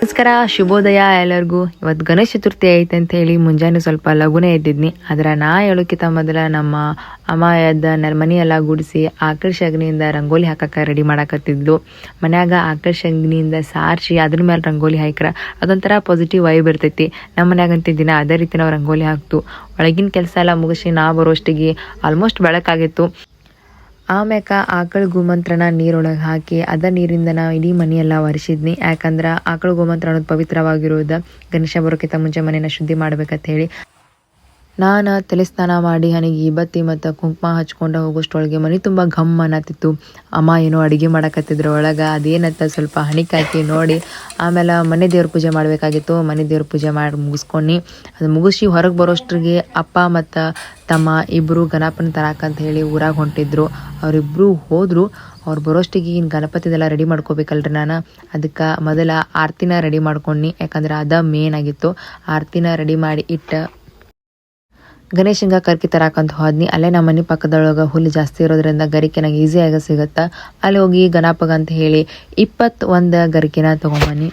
ನಮಸ್ಕಾರ, ಶುಭೋದಯ ಎಲ್ಲರಿಗೂ. ಇವತ್ತು ಗಣೇಶ ಚತುರ್ಥಿ ಐತೆ ಅಂತ ಹೇಳಿ ಮುಂಜಾನೆ ಸ್ವಲ್ಪ ಲಘುನೇ ಎದ್ದಿದ್ನಿ. ಆದ್ರೆ ನಾ ಹೇಳೋಕ್ಕಿಂತ ಮೊದಲ ನಮ್ಮ ಅಮ್ಮ ಎದ್ದ ಮನೆಯೆಲ್ಲ ಗುಡಿಸಿ ಆಕಳ ಸಗಣಿಯಿಂದ ರಂಗೋಲಿ ಹಾಕಕ್ಕೆ ರೆಡಿ ಮಾಡಾಕತ್ತಿದ್ಲು. ಮನ್ಯಾಗ ಆಕಳ ಸಗಣಿಯಿಂದ ಸಾರಿಸಿ ಅದ್ರ ಮೇಲೆ ರಂಗೋಲಿ ಹಾಕ್ರ ಅದೊಂಥರ ಪಾಸಿಟಿವ್ ವೈಬ್ ಇರ್ತೈತಿ. ನಮ್ಮ ಮನ್ಯಾಗಂತ ದಿನ ಅದೇ ರೀತಿ ನಾವು ರಂಗೋಲಿ ಹಾಕ್ತು. ಒಳಗಿನ ಕೆಲಸ ಎಲ್ಲ ಮುಗಿಸಿ ನಾ ಬರೋಷ್ಟಿಗೆ ಆಲ್ಮೋಸ್ಟ್ ಬೆಳಕಾಗಿತ್ತು. ಆಮ್ಯಾಕ ಆಕಳ ಗೋಮಂತ್ರನ ನೀರೊಳಗೆ ಹಾಕಿ ಅದ ನೀರಿಂದ ನಾವು ಇಡೀ ಮನೆಯೆಲ್ಲ ಒರೆಸಿದ್ನಿ. ಯಾಕಂದ್ರೆ ಆಕಳ ಗೋಮಂತ್ರ ಅನ್ನೋದು ಪವಿತ್ರವಾಗಿರೋದು. ಗಣೇಶ ಬರೋಕ್ಕಿಂತ ಮುಂಚೆ ಮನೆಯನ್ನ ಶುದ್ಧಿ ಮಾಡ್ಬೇಕಂತ ಹೇಳಿ ನಾನು ತಲೆ ಸ್ನಾನ ಮಾಡಿ ಹನಿಗೆ ಬತ್ತಿ ಮತ್ತು ಕುಂಕುಮ ಹಚ್ಕೊಂಡು ಹೋಗೋಷ್ಟೊಳಗೆ ಮನೆ ತುಂಬ ಘಮ್ ಅನ್ನತ್ತಿತ್ತು. ಅಮ್ಮ ಏನೋ ಅಡುಗೆ ಮಾಡಕತ್ತಿದ್ರು ಒಳಗೆ. ಅದೇನತ್ತ ಸ್ವಲ್ಪ ಹಣಿಕಾಕಿ ನೋಡಿ ಆಮೇಲೆ ಮನೆ ದೇವ್ರ ಪೂಜೆ ಮಾಡಬೇಕಾಗಿತ್ತು. ಮನೆ ದೇವ್ರ ಪೂಜೆ ಮಾಡಿ ಮುಗಿಸ್ಕೊಂಡು ಅದು ಮುಗಿಸಿ ಹೊರಗೆ ಬರೋಷ್ಟ್ರಿಗೆ ಅಪ್ಪ ಮತ್ತು ತಮ್ಮ ಇಬ್ಬರು ಗಣಪನ ತರಾಕಂತ ಹೇಳಿ ಊರಾಗ ಹೊಂಟಿದ್ರು. ಅವರಿಬ್ಬರು ಹೋದರು. ಅವ್ರು ಬರೋಷ್ಟಿಗೆ ಇನ್ನು ಗಣಪತಿದೆಲ್ಲ ರೆಡಿ ಮಾಡ್ಕೋಬೇಕಲ್ರಿ. ನಾನು ಅದಕ್ಕೆ ಮೊದಲ ಆರತಿನ ರೆಡಿ ಮಾಡ್ಕೊಂಡು, ಯಾಕಂದ್ರೆ ಅದ ಮೇನ್ ಆಗಿತ್ತು. ಆರತಿನ ರೆಡಿ ಮಾಡಿ ಇಟ್ಟು ಗಣೇಶಂಗ ಕರ್ಕಿ ತರಾಕಂತ ಹೋದ್ನಿ. ಅಲ್ಲೇ ನಮ್ಮ ಮನೆ ಪಕ್ಕದೊಳಗೆ ಹುಲ್ಲು ಜಾಸ್ತಿ ಇರೋದ್ರಿಂದ ಗರಿಕೆ ನಂಗೆ ಈಸಿಯಾಗಿ ಸಿಗುತ್ತೆ. ಅಲ್ಲಿ ಹೋಗಿ ಗಣಪಗಂತ ಹೇಳಿ 21 ಗರಿಕೆನ ತೊಗೊಂಬನ್ನಿ.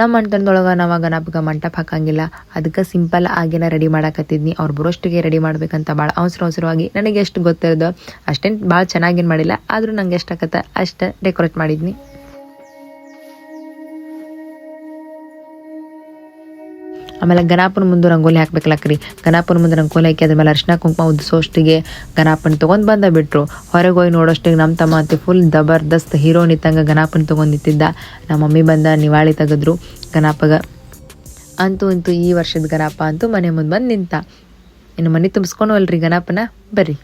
ನಮ್ಮ ಮಂಟನದೊಳಗೆ ನಾವು ಗಣಪಗೆ ಮಂಟಪ ಹಾಕಂಗಿಲ್ಲ. ಅದಕ್ಕೆ ಸಿಂಪಲ್ ಆಗಿನ ರೆಡಿ ಮಾಡಾಕತ್ತಿದ್ನಿ. ಅವ್ರು ಬರೋಷ್ಟಿಗೆ ರೆಡಿ ಮಾಡ್ಬೇಕಂತ ಭಾಳ ಅವಸರವಾಗಿ ನನಗೆ ಎಷ್ಟು ಗೊತ್ತಿರೋದು ಅಷ್ಟೇನು ಭಾಳ ಚೆನ್ನಾಗೇನು ಮಾಡಿಲ್ಲ. ಆದರೂ ನಂಗೆ ಎಷ್ಟಾಗತ್ತೆ ಅಷ್ಟು ಡೆಕೋರೇಟ್ ಮಾಡಿದ್ನಿ. ಆಮೇಲೆ ಗಣಪನ ಮುಂದೆ ರಂಗೋಲಿ ಹಾಕ್ಬೇಕಲ್ಲಕ್ರಿ. ಗಣಪನ ಮುಂದೆ ರಂಗೋಲಿ ಹಾಕಿ ಅದ್ರ ಮೇಲೆ ಅರಿಶಿನ ಕುಂಕುಮ ಉದಿಸೋಷ್ಟಿಗೆ ಗಣಪನ ತೊಗೊಂಡು ಬಂದ ಬಿಟ್ರು. ಹೊರಗೆ ಹೋಗಿ ನೋಡೋಷ್ಟಿಗೆ ನಮ್ಮ ತಮ್ಮ ಅಂತ ಫುಲ್ ಜಬರ್ದಸ್ತ್ ಹೀರೋನ್ ಇತ್ತಂಗೆ ಗಣಪನ ತೊಗೊಂಡು ನಿಂತಿದ್ದ. ನಮ್ಮ ಮಮ್ಮಿ ಬಂದ ನಿವಾಳಿ ತೆಗೆದ್ರು ಗಣಪಗ. ಅಂತೂ ಈ ವರ್ಷದ ಗಣಪ ಅಂತೂ ಮನೆ ಮುಂದೆ ಬಂದು ನಿಂತ. ಇನ್ನು ಮನೆ ತುಂಬಿಸ್ಕೊಂಡು ಅಲ್ರಿ ಗಣಪನ. ಬರ್ರಿ.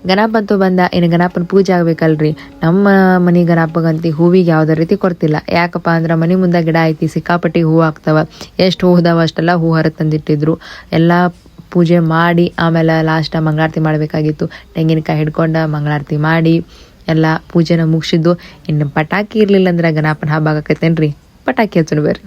ಗಣಪ ಅಂತೂ ಬಂದ. ಇನ್ನು ಗಣಪನ ಪೂಜೆ ಆಗ್ಬೇಕಲ್ರಿ. ನಮ್ಮ ಮನೆ ಗಣಪಗಂತಿ ಹೂವಿಗೆ ಯಾವುದೇ ರೀತಿ ಕೊಡ್ತಿಲ್ಲ. ಯಾಕಪ್ಪ ಅಂದ್ರೆ ಮನೆ ಮುಂದೆ ಗಿಡ ಐತಿ, ಸಿಕ್ಕಾಪಟ್ಟಿ ಹೂವು ಆಗ್ತಾವ. ಎಷ್ಟು ಹೂ ಅದಾವ ಅಷ್ಟೆಲ್ಲ ಹೂ ಹೊರ ತಂದಿಟ್ಟಿದ್ರು. ಎಲ್ಲ ಪೂಜೆ ಮಾಡಿ ಆಮೇಲೆ ಲಾಸ್ಟ್ ಮಂಗಳಾರತಿ ಮಾಡಬೇಕಾಗಿತ್ತು. ತೆಂಗಿನಕಾಯಿ ಹಿಡ್ಕೊಂಡು ಮಂಗಳಾರತಿ ಮಾಡಿ ಎಲ್ಲ ಪೂಜೆನ ಮುಗಿಸಿದ್ದು. ಇನ್ನು ಪಟಾಕಿ ಇರಲಿಲ್ಲ ಅಂದ್ರೆ ಗಣಪನ ಹಬ್ಬ ಆಗಕತ್ತೇನ್ರಿ. ಪಟಾಕಿ ಹಚ್ಚೋಣ ಬರ್ರಿ.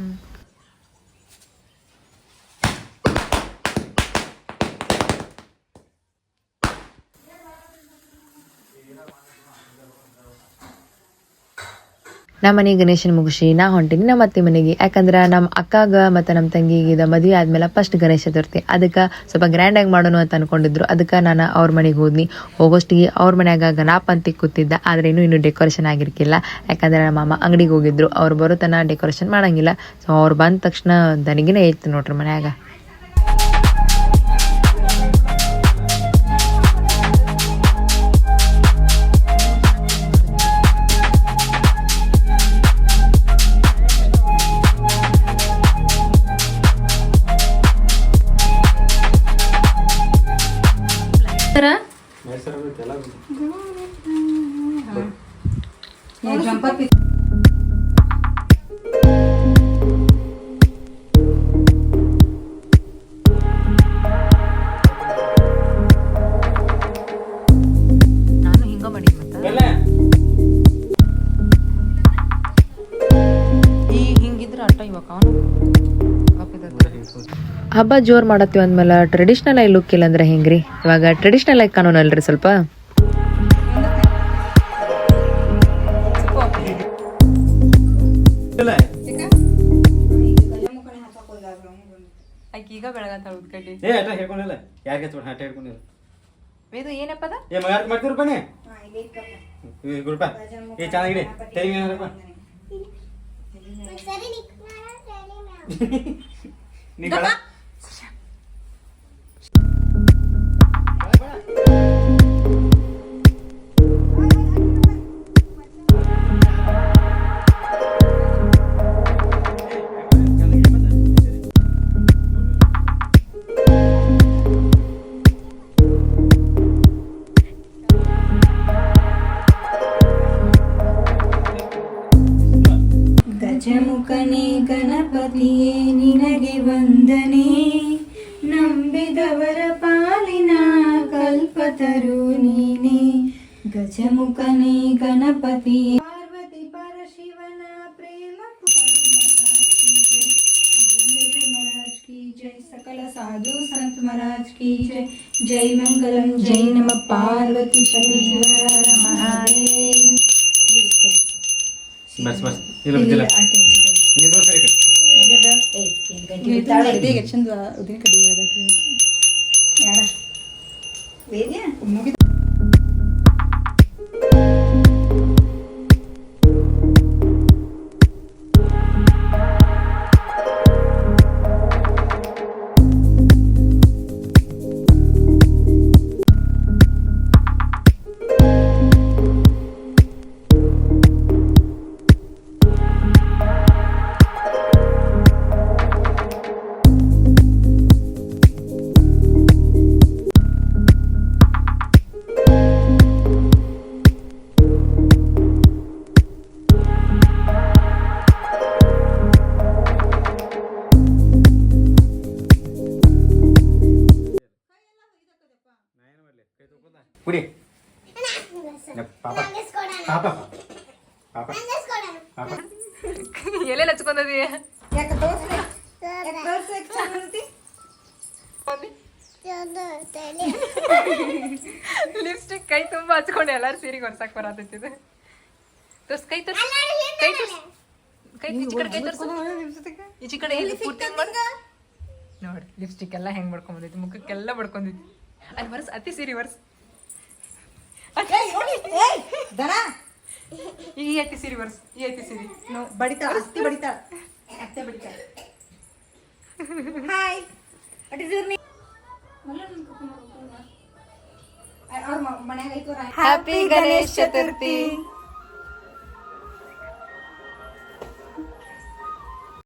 ನಮ್ಮ ಮನೆ ಗಣೇಶನ ಮುಗಿಸಿ ನಾ ಹೊಂಟೀನಿ ನಮ್ಮ ಅತ್ತೆ ಮನೆಗೆ. ಯಾಕಂದ್ರೆ ನಮ್ಮ ಅಕ್ಕಾಗ ಮತ್ತು ನಮ್ಮ ತಂಗಿಗೆ ಮದುವೆ ಆದ್ಮೇಲೆ ಫಸ್ಟ್ ಗಣೇಶ ಚತುರ್ಥಿ. ಅದಕ್ಕೆ ಸ್ವಲ್ಪ ಗ್ರ್ಯಾಂಡಾಗಿ ಮಾಡೋಣ ಅಂತ ಅನ್ಕೊಂಡಿದ್ರು. ಅದಕ್ಕೆ ನಾನು ಅವ್ರ ಮನೆಗೆ ಹೋದ್ನಿ. ಹೋಗೋಷ್ಟಿಗೆ ಅವ್ರ ಮನ್ಯಾಗ ಗಣಪ ಅಂತ ಕೂತಿದ್ದ. ಆದರೆ ಇನ್ನೂ ಡೆಕೋರೇಷನ್ ಆಗಿರ್ಕಿಲ್ಲ. ಯಾಕಂದ್ರೆ ನಮ್ಮ ಮಾಮ ಅಂಗಡಿಗೆ ಹೋಗಿದ್ರು. ಅವ್ರು ಬರೋ ತನ ಡೆಕೋರೇಷನ್ ಮಾಡಂಗಿಲ್ಲ. ಸೊ ಅವ್ರು ಬಂದ ತಕ್ಷಣ ದನಿಗಿನೇ ಇತ್ತು ನೋಡ್ರಿ ಮನ್ಯಾಗ. ಹಬ್ಬ ಜೋರ್ ಮಾಡತ್ತೀವಿ ಅಂದ್ಮೇಲೆ ಟ್ರೆಡಿಷನಲ್ ಆಗಿ ಲುಕ್ ಇಲ್ಲ ಅಂದ್ರೆ ಹೆಂಗ್ರಿ. ಇವಾಗ ಟ್ರೆಡಿಷನಲ್ ಆಗಿ ಕಾಣೋನಲ್ರಿ ಸ್ವಲ್ಪ. ಈಗ ಬೆಳಗಾತ ಇದು ಏನಪ್ಪದ ಗಜಮುಖನೇ ಗಣಪತಿಯೇ ನಿನಗೆ ವಂದನೆ, ನಂಬಿದವರ ಪಾಲಿನ ಕಲ್ಪತರು ನೀನೆ. ಗಜಮುಖನೇ ಗಣಪತಿಯೇ ಪಾರ್ವತಿ ಪರಶಿವನ ಪ್ರೇಮ महाराज की जय, सकल साधु संत महाराज की जय. जय मंगलम जय नमः पार्वती शंकर महादेव. बस बस ಇಲ್ಲ ಬಿದ್ದಿಲ್ಲ ನೀನು ಸರಿ ಕಟ್ ಇದೆ ಚಂದ ಉದಿನ ಕಡಿ ಯಾಡ ವೇದ್ಯ ಮುಗಿ. ಕುಡಿ ಪಾಪ ಪಾಪ ಪಾಪ ಪಾಪ ಎಲ್ಲೆಲ್ಲ ಹಚ್ಕೊಂಡದಿ ಯಾಕ ತೋರ್ಸ್ಲಿ ತೋರ್ಸಕ್ ಚಂದತಿ ಲಿಪ್ಸ್ಟಿಕ್ ಕೈ ತುಂಬಾ ಹಚ್ಕೊಂಡು ಎಲ್ಲಾರು ಸೀರೆಗೆ ಹೊರ್ಸಕ್ ಬರತ್ತಿದೆ. ತೋರ್ಸ್ ಕೈ ತೋರ್ಸ್ ಕೈ ತೋರ್ಸ್ ಕೈ ಈಚೆ ಕಡೆ ಕೈ ತೋರ್ಸು ಈಚೆ ಕಡೆ ಪೂರ್ತಿ ನೋಡಿ ಲಿಪ್ಸ್ಟಿಕ್ ಎಲ್ಲ ಹೆಂಗ್ ಬಡ್ಕೊಂಡ್ ಬಂದೈತಿ, ಮುಖಕ್ಕೆಲ್ಲ ಬಡ್ಕೊಂಡೈತಿ. ಅಲ್ಲಿ ವರ್ಸ್ ಅತಿ ಸೀರೆ ವರ್ಸ್ ಈ ಐತಿ ಸೀರೆ ವರ್ಸ್ ಈ ಐತಿ ಸೀರೆ ಬಡಿತಾ ಅತ್ತಿ ಬಡಿತಾ ಅತ್ತೆ ಬಡಿತಾ. Hi what is your name? ಅವ್ರ ಮನ್ಯಾಗ ಐತೋ ಹ್ಯಾಪಿ ಗಣೇಶ ಚತುರ್ಥಿ.